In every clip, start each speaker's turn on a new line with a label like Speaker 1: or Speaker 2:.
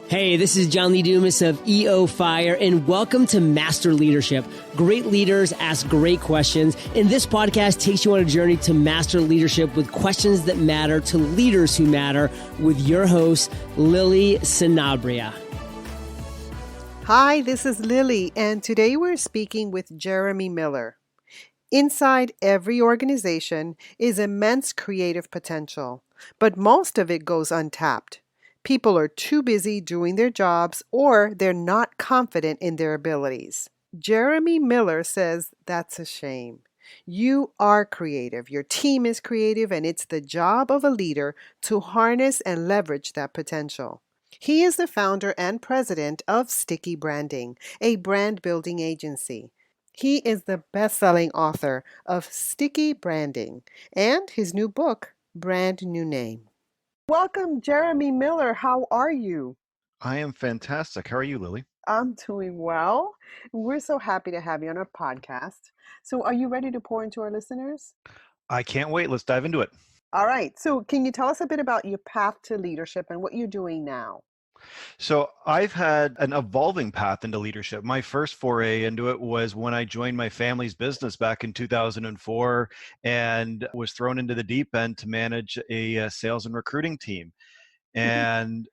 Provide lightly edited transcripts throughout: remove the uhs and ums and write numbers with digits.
Speaker 1: Hey, this is John Lee Dumas of EO Fire, and welcome to Master Leadership. Great leaders ask great questions, and this podcast takes you on a journey to master leadership with questions that matter to leaders who matter with your host, Lily Sanabria.
Speaker 2: Hi, this is Lily, and today we're speaking with Jeremy Miller. Inside every organization is immense creative potential, but most of it goes untapped. People are too busy doing their jobs or they're not confident in their abilities. Jeremy Miller says that's a shame. You are creative, your team is creative, and it's the job of a leader to harness and leverage that potential. He is the founder and president of Sticky Branding, a brand building agency. He is the best-selling author of Sticky Branding and his new book, Brand New Name. Welcome, Jeremy Miller. How are you?
Speaker 3: I am fantastic. How are you, Lily?
Speaker 2: I'm doing well. We're so happy to have you on our podcast. So, are you ready to pour into our listeners?
Speaker 3: I can't wait. Let's dive into it.
Speaker 2: All right. So, can you tell us a bit about your path to leadership and what you're doing now?
Speaker 3: So, I've had an evolving path into leadership. My first foray into it was when I joined my family's business back in 2004 and was thrown into the deep end to manage a sales and recruiting team. And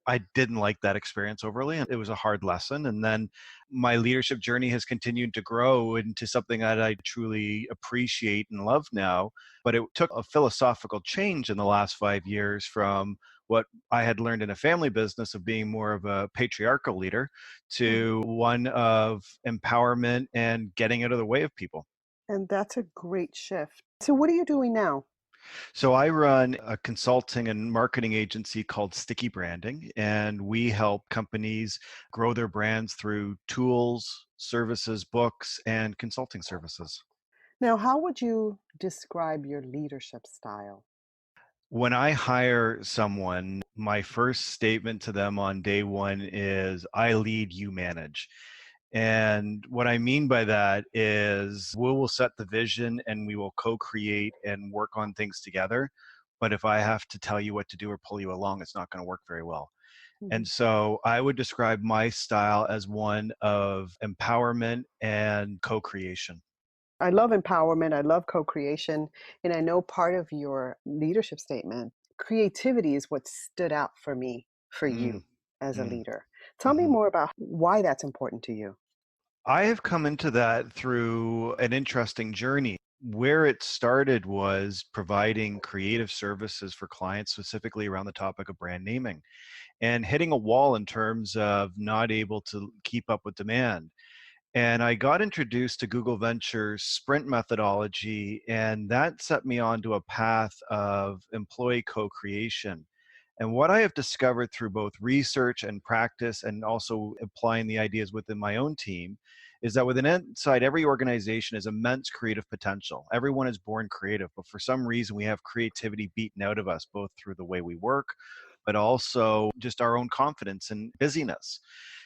Speaker 3: I didn't like that experience overly, and it was a hard lesson. And then my leadership journey has continued to grow into something that I truly appreciate and love now. But it took a philosophical change in the last 5 years from what I had learned in a family business of being more of a patriarchal leader to one of empowerment and getting out of the way of people.
Speaker 2: And that's a great shift. So, what are you doing now?
Speaker 3: So I run a consulting and marketing agency called Sticky Branding, and we help companies grow their brands through tools, services, books, and consulting services.
Speaker 2: Now, how would you describe your leadership style?
Speaker 3: When I hire someone, my first statement to them on day one is, I lead, you manage. And what I mean by that is we will set the vision and we will co-create and work on things together. But if I have to tell you what to do or pull you along, it's not going to work very well. And so I would describe my style as one of empowerment and co-creation.
Speaker 2: I love empowerment. I love co-creation. And I know part of your leadership statement, creativity is what stood out for me, for you
Speaker 3: Mm,
Speaker 2: as a
Speaker 3: mm,
Speaker 2: leader. Tell me
Speaker 3: mhm.
Speaker 2: more about why that's important to you.
Speaker 3: I have come into that through an interesting journey. Where it started was providing creative services for clients, specifically around the topic of brand naming, and hitting a wall in terms of not able to keep up with demand. And I got introduced to Google Ventures sprint methodology, and that set me onto a path of employee co-creation. And what I have discovered through both research and practice, and also applying the ideas within my own team, is that within inside every organization is immense creative potential. Everyone is born creative, but for some reason we have creativity beaten out of us, both through the way we work, but also just our own confidence and busyness.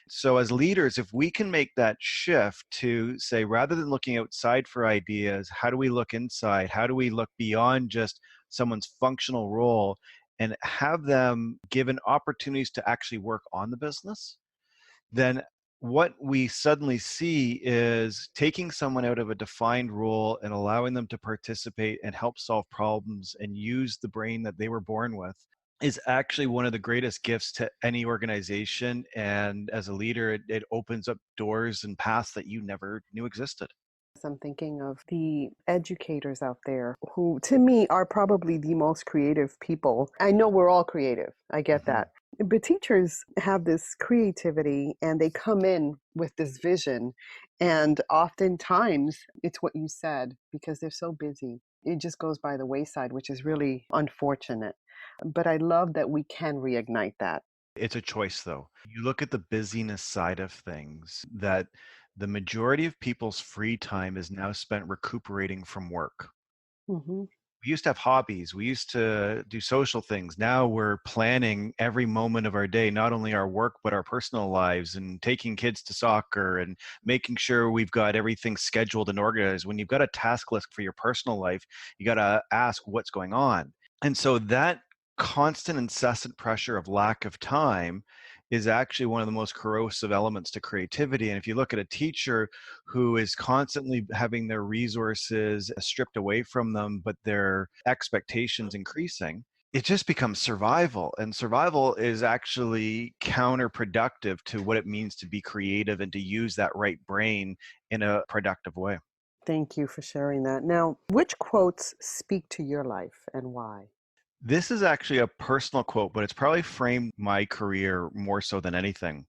Speaker 3: So, as leaders, if we can make that shift to say, rather than looking outside for ideas, how do we look inside? How do we look beyond just someone's functional role and have them given opportunities to actually work on the business? Then what we suddenly see is taking someone out of a defined role and allowing them to participate and help solve problems and use the brain that they were born with is actually one of the greatest gifts to any organization. And as a leader, it opens up doors and paths that you never knew existed.
Speaker 2: I'm thinking of the educators out there who, to me, are probably the most creative people. I know we're all creative. I get
Speaker 3: Mhm.
Speaker 2: that. But teachers have this creativity and they come in with this vision. And oftentimes it's what you said because they're so busy. It just goes by the wayside, which is really unfortunate. But I love that we can reignite that.
Speaker 3: It's a choice, though. You look at the busyness side of things, that the majority of people's free time is now spent recuperating from work.
Speaker 2: Hmm.
Speaker 3: We used to have hobbies. We used to do social things. Now we're planning every moment of our day, not only our work, but our personal lives, and taking kids to soccer and making sure we've got everything scheduled and organized. When you've got a task list for your personal life, you got to ask what's going on. And so that constant, incessant pressure of lack of time is actually one of the most corrosive elements to creativity. And if you look at a teacher who is constantly having their resources stripped away from them, but their expectations increasing, it just becomes survival. And survival is actually counterproductive to what it means to be creative and to use that right brain in a productive way.
Speaker 2: Thank you for sharing that. Now, which quotes speak to your life and why?
Speaker 3: This is actually a personal quote, but it's probably framed my career more so than anything.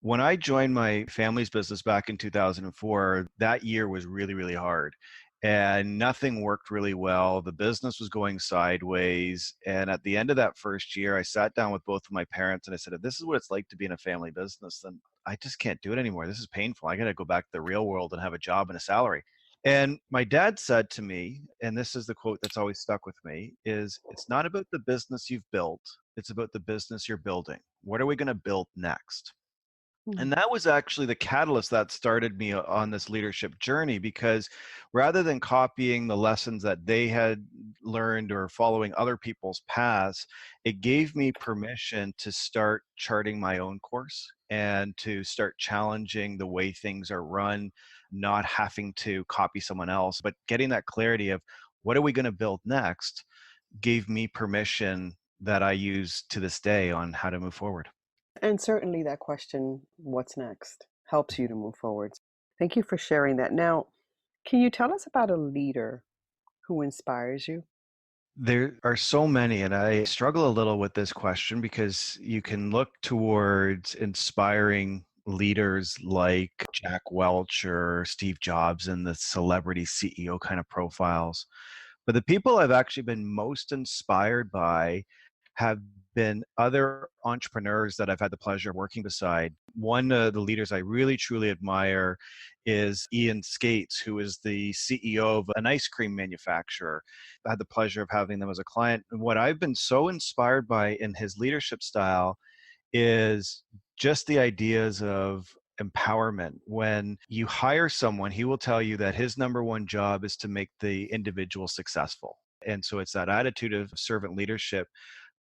Speaker 3: When I joined my family's business back in 2004, that year was really, really hard. And nothing worked really well. The business was going sideways. And at the end of that first year, I sat down with both of my parents and I said, if this is what it's like to be in a family business, then I just can't do it anymore. This is painful. I got to go back to the real world and have a job and a salary. And my dad said to me, and this is the quote that's always stuck with me, is it's not about the business you've built, it's about the business you're building. What are we going to build next?
Speaker 2: Mhm.
Speaker 3: And that was actually the catalyst that started me on this leadership journey, because rather than copying the lessons that they had learned or following other people's paths, it gave me permission to start charting my own course and to start challenging the way things are run, not having to copy someone else, but getting that clarity of what are we going to build next gave me permission that I use to this day on how to move forward.
Speaker 2: And certainly that question, what's next, helps you to move forward. Thank you for sharing that. Now, can you tell us about a leader who inspires you?
Speaker 3: There are so many, and I struggle a little with this question because you can look towards inspiring leaders like Jack Welch or Steve Jobs and the celebrity CEO kind of profiles. But the people I've actually been most inspired by have been other entrepreneurs that I've had the pleasure of working beside. One of the leaders I really truly admire is Ian Skates, who is the CEO of an ice cream manufacturer. I had the pleasure of having them as a client. And what I've been so inspired by in his leadership style is just the ideas of empowerment. When you hire someone, he will tell you that his number one job is to make the individual successful. And so it's that attitude of servant leadership,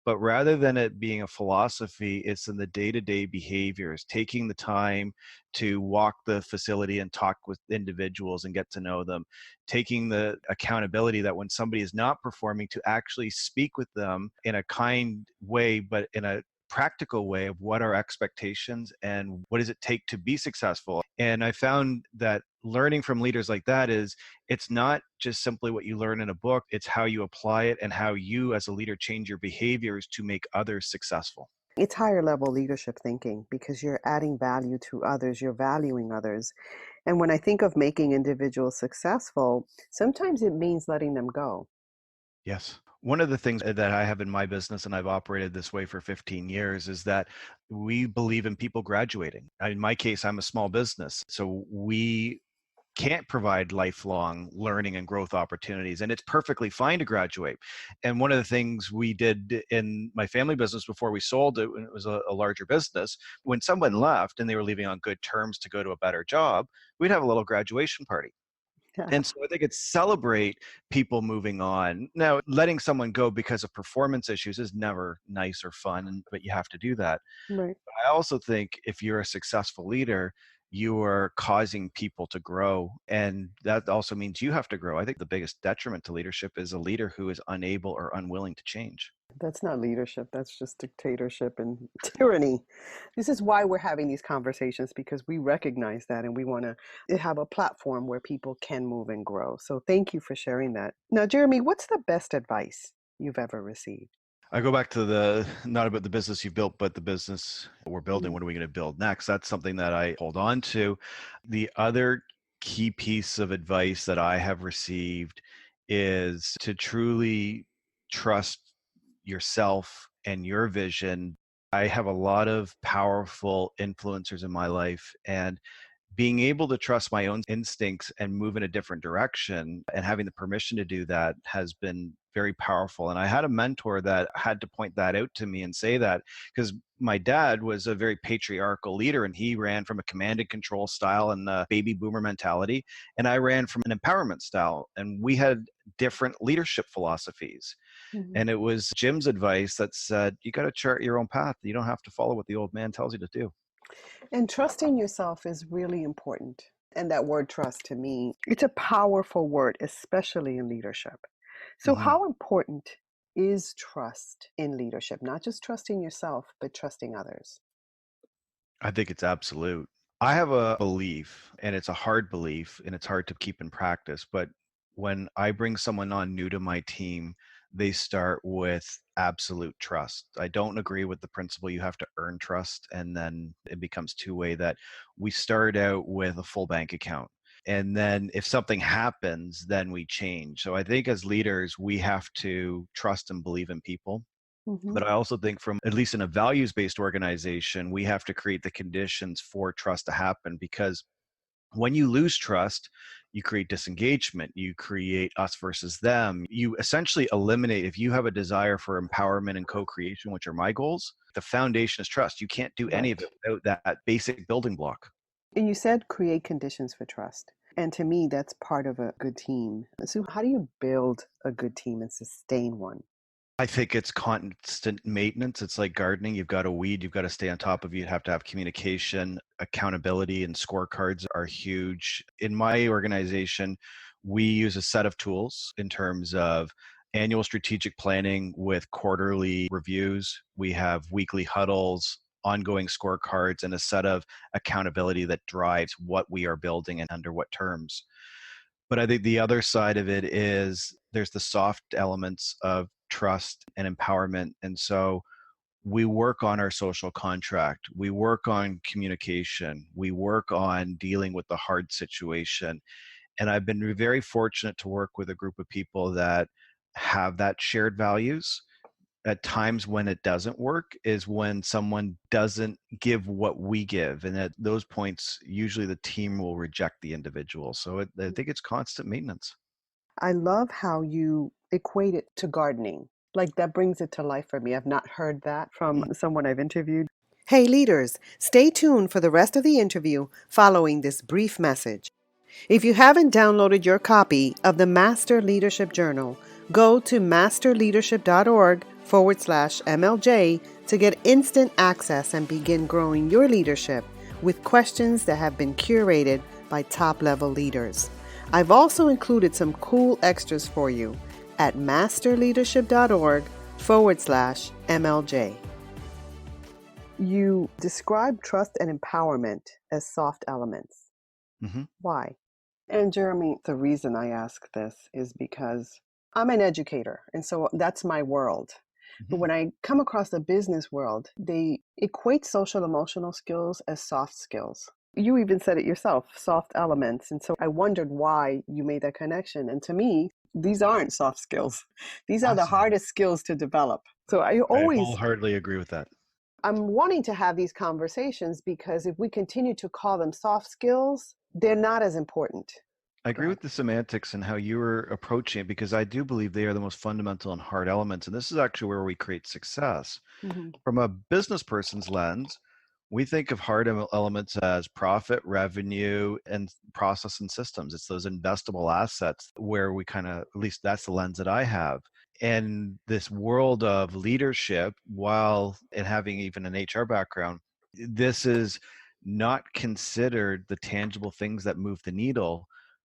Speaker 3: but rather than it being a philosophy, it's in the day-to-day behaviors, taking the time to walk the facility and talk with individuals and get to know them, taking the accountability that when somebody is not performing, to actually speak with them in a kind way, but in a practical way of what are expectations and what does it take to be successful. And I found that learning from leaders like that is, it's not just simply what you learn in a book, it's how you apply it and how you as a leader change your behaviors to make others successful.
Speaker 2: It's higher level leadership thinking because you're adding value to others, you're valuing others. And when I think of making individuals successful, sometimes it means letting them go.
Speaker 3: Yes. One of the things that I have in my business, and I've operated this way for 15 years, is that we believe in people graduating. In my case, I'm a small business. So we can't provide lifelong learning and growth opportunities, and it's perfectly fine to graduate. And one of the things we did in my family business before we sold it, when it was a larger business, when someone left and they were leaving on good terms to go to a better job, we'd have a little graduation party. And so I think it's celebrate people moving on. Now, letting someone go because of performance issues is never nice or fun, but you have to do that.
Speaker 2: Right.
Speaker 3: I also think if you're a successful leader, you are causing people to grow. And that also means you have to grow. I think the biggest detriment to leadership is a leader who is unable or unwilling to change.
Speaker 2: That's not leadership. That's just dictatorship and tyranny. This is why we're having these conversations because we recognize that and we want to have a platform where people can move and grow. So thank you for sharing that. Now, Jeremy, what's the best advice you've ever received?
Speaker 3: I go back to the not about the business you built, but the business we're building.
Speaker 2: Mm.
Speaker 3: What are we going to build next? That's something that I hold on to. The other key piece of advice that I have received is to truly trust yourself and your vision. I have a lot of powerful influencers in my life, and being able to trust my own instincts and move in a different direction and having the permission to do that has been very powerful. And I had a mentor that had to point that out to me and say that, because my dad was a very patriarchal leader and he ran from a command and control style and a baby boomer mentality. And I ran from an empowerment style. And we had different leadership philosophies.
Speaker 2: Mhm.
Speaker 3: And it was Jim's advice that said, you got to chart your own path. You don't have to follow what the old man tells you to do.
Speaker 2: And trusting yourself is really important. And that word trust to me, it's a powerful word, especially in leadership. So,
Speaker 3: hmm
Speaker 2: how important is trust in leadership? Not just trusting yourself, but trusting others.
Speaker 3: I think it's absolute. I have a belief, and it's a hard belief, and it's hard to keep in practice. But when I bring someone on new to my team, they start with absolute trust. I don't agree with the principle you have to earn trust, and then it becomes two-way that we start out with a full bank account. And then if something happens, then we change. So I think as leaders, we have to trust and believe in people.
Speaker 2: Hmm.
Speaker 3: But I also think from at least in a values-based organization, we have to create the conditions for trust to happen, because when you lose trust, you create disengagement, you create us versus them. You essentially eliminate, if you have a desire for empowerment and co-creation, which are my goals, the foundation is trust. You can't do any of
Speaker 2: Right.
Speaker 3: it without that basic building block.
Speaker 2: And you said create conditions for trust. And to me, that's part of a good team. So, how do you build a good team and sustain one?
Speaker 3: I think it's constant maintenance. It's like gardening. You've got to weed, you've got to stay on top of it. You have to have communication, accountability, and scorecards are huge. In my organization, we use a set of tools in terms of annual strategic planning with quarterly reviews. We have weekly huddles, ongoing scorecards, and a set of accountability that drives what we are building and under what terms. But I think the other side of it is there's the soft elements of trust and empowerment. And so we work on our social contract, we work on communication, we work on dealing with the hard situation. And I've been very fortunate to work with a group of people that have that shared values. At times when it doesn't work is when someone doesn't give what we give, and at those points usually the team will reject the individual. So I think it's constant maintenance.
Speaker 2: I love how you equate it to gardening. Like that brings it to life for me. I've not heard that from someone I've interviewed. Hey, leaders, stay tuned for the rest of the interview following this brief message. If you haven't downloaded your copy of the Master Leadership Journal, go to masterleadership.org/MLJ to get instant access and begin growing your leadership with questions that have been curated by top level leaders. I've also included some cool extras for you at masterleadership.org/MLJ. You describe trust and empowerment as soft elements.
Speaker 3: hmm
Speaker 2: Why? And Jeremy, the reason I ask this is because I'm an educator, and so that's my world. But
Speaker 3: hmm
Speaker 2: when I come across the business world, they equate social emotional skills as soft skills. You even said it yourself, soft elements. And so I wondered why you made that connection. And to me, these aren't soft skills. These are the
Speaker 3: Awesome.
Speaker 2: hardest skills to develop. So
Speaker 3: I wholeheartedly agree with that.
Speaker 2: I'm wanting to have these conversations because if we continue to call them soft skills, they're not as important.
Speaker 3: I
Speaker 2: Go
Speaker 3: agree
Speaker 2: ahead.
Speaker 3: with the semantics and how you were approaching it, because I do believe they are the most fundamental and hard elements. And this is actually where we create success.
Speaker 2: Mhm.
Speaker 3: From a business person's lens, we think of hard elements as profit, revenue, and process and systems. It's those investable assets where we kind of, at least that's the lens that I have. And this world of leadership, while and having even an HR background, this is not considered the tangible things that move the needle.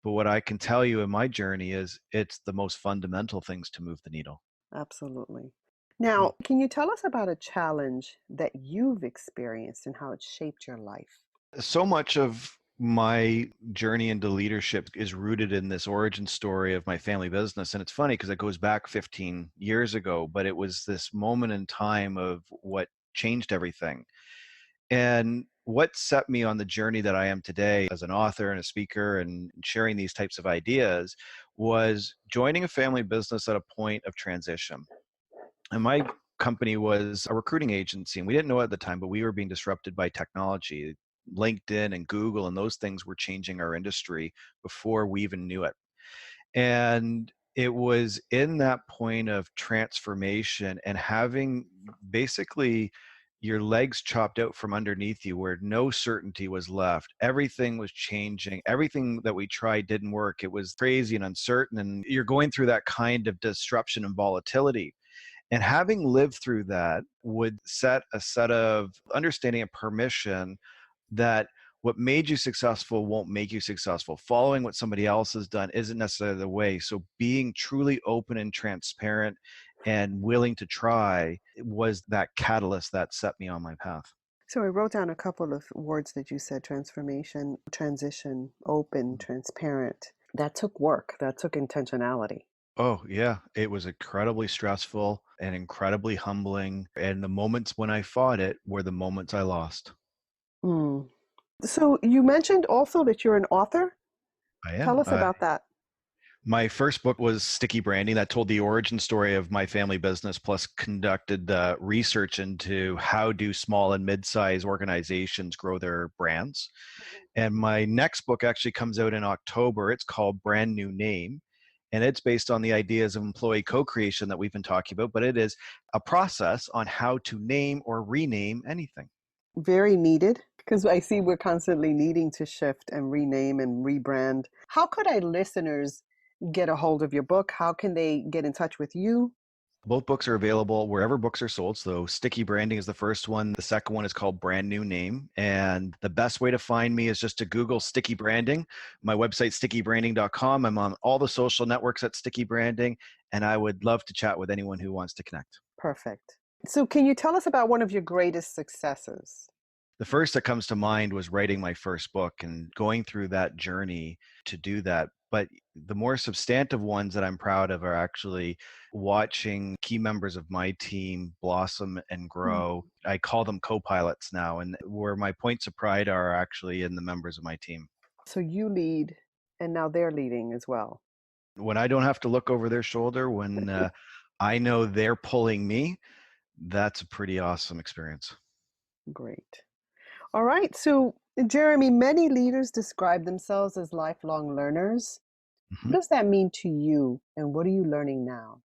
Speaker 3: But what I can tell you in my journey is it's the most fundamental things to move the needle.
Speaker 2: Absolutely. Now, can you tell us about a challenge that you've experienced and how it shaped your life?
Speaker 3: So much of my journey into leadership is rooted in this origin story of my family business. And it's funny because it goes back 15 years ago, but it was this moment in time of what changed everything. And what set me on the journey that I am today as an author and a speaker and sharing these types of ideas was joining a family business at a point of transition. And my company was a recruiting agency, and we didn't know at the time, but we were being disrupted by technology. LinkedIn and Google and those things were changing our industry before we even knew it. And it was in that point of transformation and having basically your legs chopped out from underneath you where no certainty was left. Everything was changing. Everything that we tried didn't work. It was crazy and uncertain. And you're going through that kind of disruption and volatility. And having lived through that would set a set of understanding and permission that what made you successful won't make you successful. Following what somebody else has done isn't necessarily the way. So being truly open and transparent and willing to try was that catalyst that set me on my path.
Speaker 2: So I wrote down a couple of words that you said: transformation, transition, open, transparent. That took work, that took intentionality.
Speaker 3: Oh, yeah. It was incredibly stressful and incredibly humbling. And the moments when I fought it were the moments I lost.
Speaker 2: Mm. So you mentioned also that you're an author.
Speaker 3: I
Speaker 2: Tell
Speaker 3: am.
Speaker 2: us about that.
Speaker 3: My first book was Sticky Branding, that told the origin story of my family business, plus conducted research into how do small and mid-sized organizations grow their brands. And my next book actually comes out in October. It's called Brand New Name. And it's based on the ideas of employee co-creation that we've been talking about, but it is a process on how to name or rename anything.
Speaker 2: Very needed, because I see we're constantly needing to shift and rename and rebrand. How could our listeners get a hold of your book? How can they get in touch with you?
Speaker 3: Both books are available wherever books are sold. So Sticky Branding is the first one. The second one is called Brand New Name. And the best way to find me is just to Google Sticky Branding. My website, stickybranding.com. I'm on all the social networks at Sticky Branding. And I would love to chat with anyone who wants to connect.
Speaker 2: Perfect. So can you tell us about one of your greatest successes?
Speaker 3: The first that comes to mind was writing my first book and going through that journey to do that. But the more substantive ones that I'm proud of are actually watching key members of my team blossom and
Speaker 2: Mm.
Speaker 3: grow. I call them CoPilots now, and where my points of pride are actually in the members of my team.
Speaker 2: So you lead, and now they're leading as well.
Speaker 3: When I don't have to look over their shoulder, when I know they're pulling me, that's a pretty awesome experience.
Speaker 2: Great. All right. So, Jeremy, many leaders describe themselves as lifelong learners.
Speaker 3: Mhm.
Speaker 2: What does that mean to you, and what are you learning now?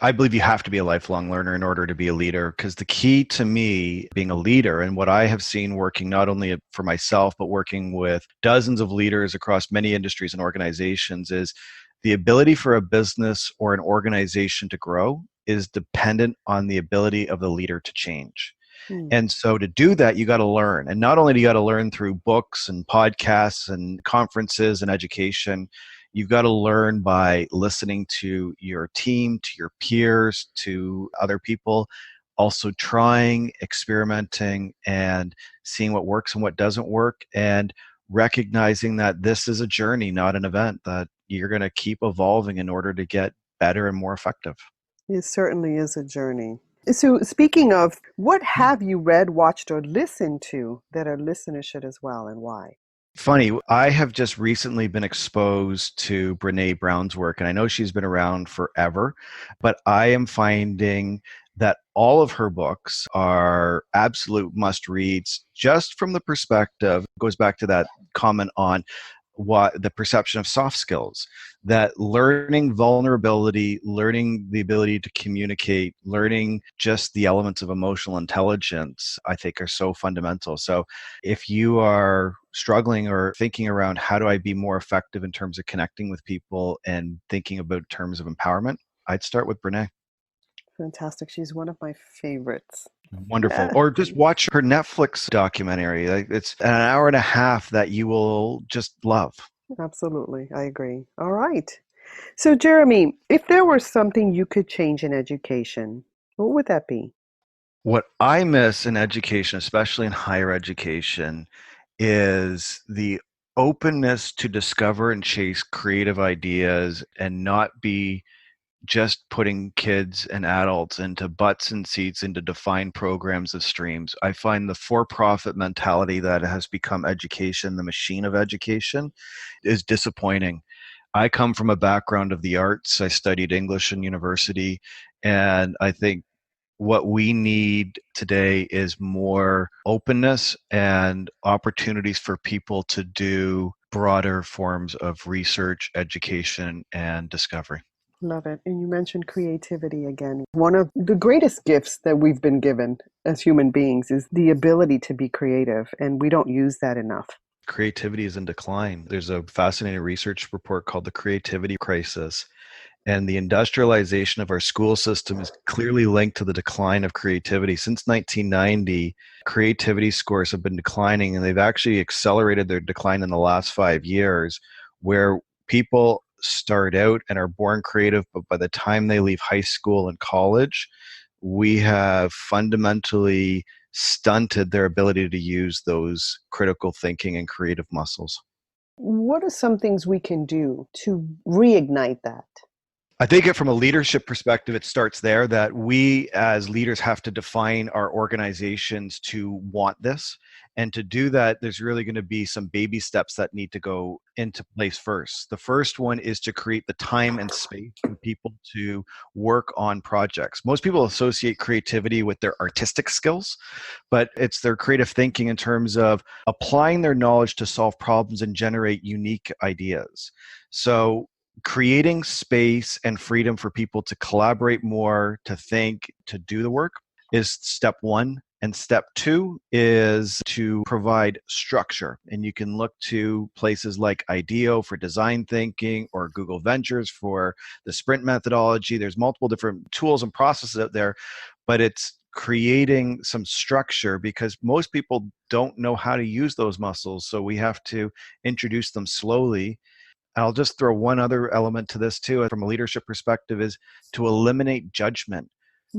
Speaker 3: I believe you have to be a lifelong learner in order to be a leader, because the key to me being a leader and what I have seen working not only for myself, but working with dozens of leaders across many industries and organizations is the ability for a business or an organization to grow is dependent on the ability of the leader to change.
Speaker 2: Hmm.
Speaker 3: And so to do that, you got to learn. And not only do you got to learn through books and podcasts and conferences and education, you've got to learn by listening to your team, to your peers, to other people, also trying, experimenting, and seeing what works and what doesn't work, and recognizing that this is a journey, not an event, that you're going to keep evolving in order to get better and more effective.
Speaker 2: It certainly is a journey. So, speaking of, what have you read, watched, or listened to that our listeners should as well, and why?
Speaker 3: Funny, I have just recently been exposed to Brene Brown's work, and I know she's been around forever, but I am finding that all of her books are absolute must reads just from the perspective, goes back to that comment on what the perception of soft skills, that learning vulnerability, learning the ability to communicate, learning just the elements of emotional intelligence, I think are so fundamental. So if you are struggling or thinking around how do I be more effective in terms of connecting with people and thinking about terms of empowerment, I'd start with Brene.
Speaker 2: Fantastic. She's one of my favorites.
Speaker 3: Wonderful.
Speaker 2: Yeah,
Speaker 3: Or just watch her Netflix documentary. It's an hour and a half that you will just love.
Speaker 2: absolutely. I agree. All right. So, Jeremy, if there were something you could change in education, what would that be?
Speaker 3: What I miss in education, especially in higher education, is the openness to discover and chase creative ideas and not be just putting kids and adults into butts and seats into defined programs of streams. I find the for-profit mentality that has become education, the machine of education, is disappointing. I come from a background of the arts. I studied English in university, and I think what we need today is more openness and opportunities for people to do broader forms of research, education, and discovery.
Speaker 2: Love it. And you mentioned creativity again. One of the greatest gifts that we've been given as human beings is the ability to be creative, and we don't use that enough.
Speaker 3: Creativity is in decline. There's a fascinating research report called the Creativity Crisis. And the industrialization of our school system is clearly linked to the decline of creativity. Since 1990, creativity scores have been declining, and they've actually accelerated their decline in the last 5 years, where people start out and are born creative, but by the time they leave high school and college, we have fundamentally stunted their ability to use those critical thinking and creative muscles.
Speaker 2: What are some things we can do to reignite that?
Speaker 3: I think from a leadership perspective, it starts there that we as leaders have to define our organizations to want this. And to do that, there's really going to be some baby steps that need to go into place first. The first one is to create the time and space for people to work on projects. Most people associate creativity with their artistic skills, but it's their creative thinking in terms of applying their knowledge to solve problems and generate unique ideas. So creating space and freedom for people to collaborate more, to think, to do the work is step one. And step two is to provide structure. And you can look to places like IDEO for design thinking or Google Ventures for the sprint methodology. There's multiple different tools and processes out there, but it's creating some structure because most people don't know how to use those muscles. So we have to introduce them slowly. I'll just throw one other element to this too, from a leadership perspective, is to eliminate judgment.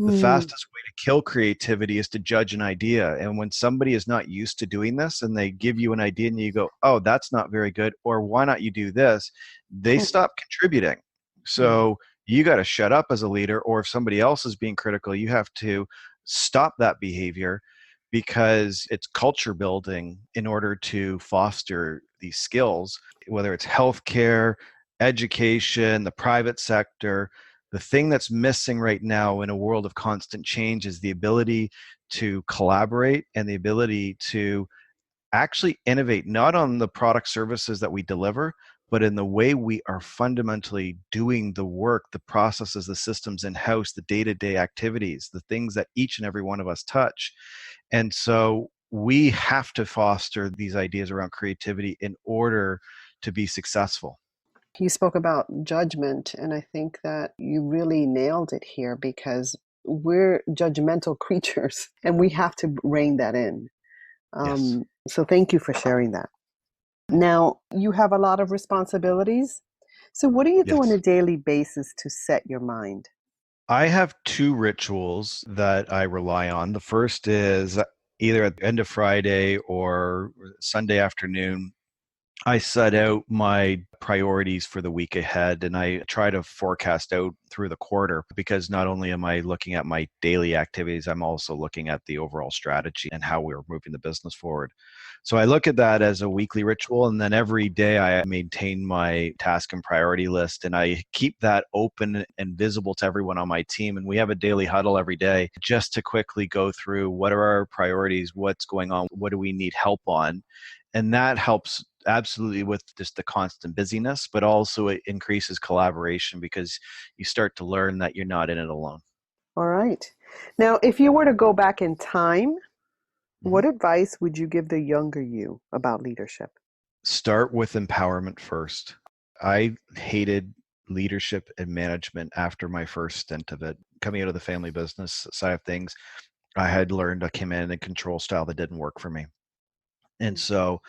Speaker 3: The
Speaker 2: Mm,
Speaker 3: fastest way to kill creativity is to judge an idea. And when somebody is not used to doing this and they give you an idea and you go, oh, that's not very good, or why not you do this, they stop contributing.
Speaker 2: mm.
Speaker 3: So you got to shut up as a leader, or if somebody else is being critical, you have to stop that behavior because it's culture building in order to foster these skills, whether it's healthcare, education, the private sector. The thing that's missing right now in a world of constant change is the ability to collaborate and the ability to actually innovate, not on the product services that we deliver, but in the way we are fundamentally doing the work, the processes, the systems in house, the day to day activities, the things that each and every one of us touch. And so we have to foster these ideas around creativity in order to be successful.
Speaker 2: You spoke about judgment, and I think that you really nailed it here because we're judgmental creatures and we have to rein that in.
Speaker 3: Yes.
Speaker 2: So thank you for sharing that. Now, you have a lot of responsibilities. So, what do you do on a
Speaker 3: Yes.
Speaker 2: daily basis to set your mind?
Speaker 3: I have two rituals that I rely on. The first is either at the end of Friday or Sunday afternoon, I set out my priorities for the week ahead and I try to forecast out through the quarter because not only am I looking at my daily activities, I'm also looking at the overall strategy and how we're moving the business forward. So I look at that as a weekly ritual, and then every day I maintain my task and priority list and I keep that open and visible to everyone on my team. And we have a daily huddle every day just to quickly go through what are our priorities, what's going on, what do we need help on. And that helps absolutely with just the constant busyness, but also it increases collaboration because you start to learn that you're not in it alone.
Speaker 2: All right. Now, if you were to go back in time,
Speaker 3: Mhm.
Speaker 2: what advice would you give the younger you about leadership?
Speaker 3: Start with empowerment first. I hated leadership and management after my first stint of it. Coming out of the family business side of things, I had learned a command and control style that didn't work for me. And so,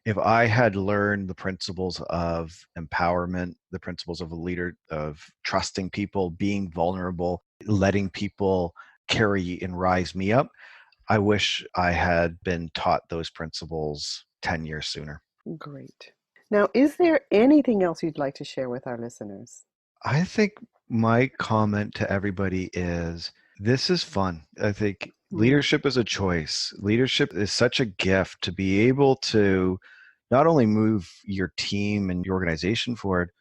Speaker 3: if I had learned the principles of empowerment, the principles of a leader, of trusting people, being vulnerable, letting people carry and rise me up, I wish I had been taught those principles 10 years sooner.
Speaker 2: Great. Now, is there anything else you'd like to share with our listeners?
Speaker 3: I think my comment to everybody is this is fun. I think
Speaker 2: Mm,
Speaker 3: leadership is a choice. Leadership is such a gift to be able to not only move your team and your organization forward,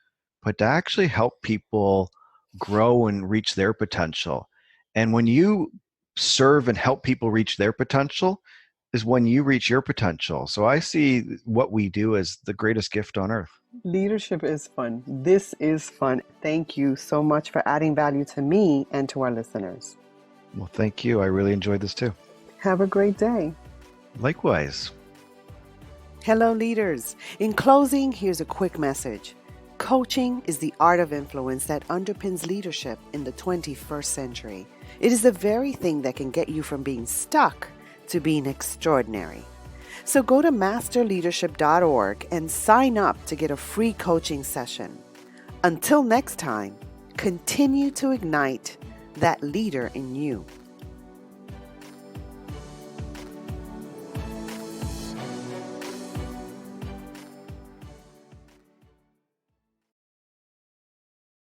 Speaker 3: but to actually help people grow and reach their potential. And when you serve and help people reach their potential, is when you reach your potential. So I see what we do as the greatest gift on earth.
Speaker 2: Leadership is fun. This is fun. Thank you so much for adding value to me and to our listeners.
Speaker 3: Well, thank you. I really enjoyed this too.
Speaker 2: Have a great day.
Speaker 3: Likewise.
Speaker 2: Hello, leaders. In closing, here's a quick message. Coaching is the art of influence that underpins leadership in the 21st century. It is the very thing that can get you from being stuck to being extraordinary. So go to masterleadership.org and sign up to get a free coaching session. Until next time, continue to ignite that leader in you.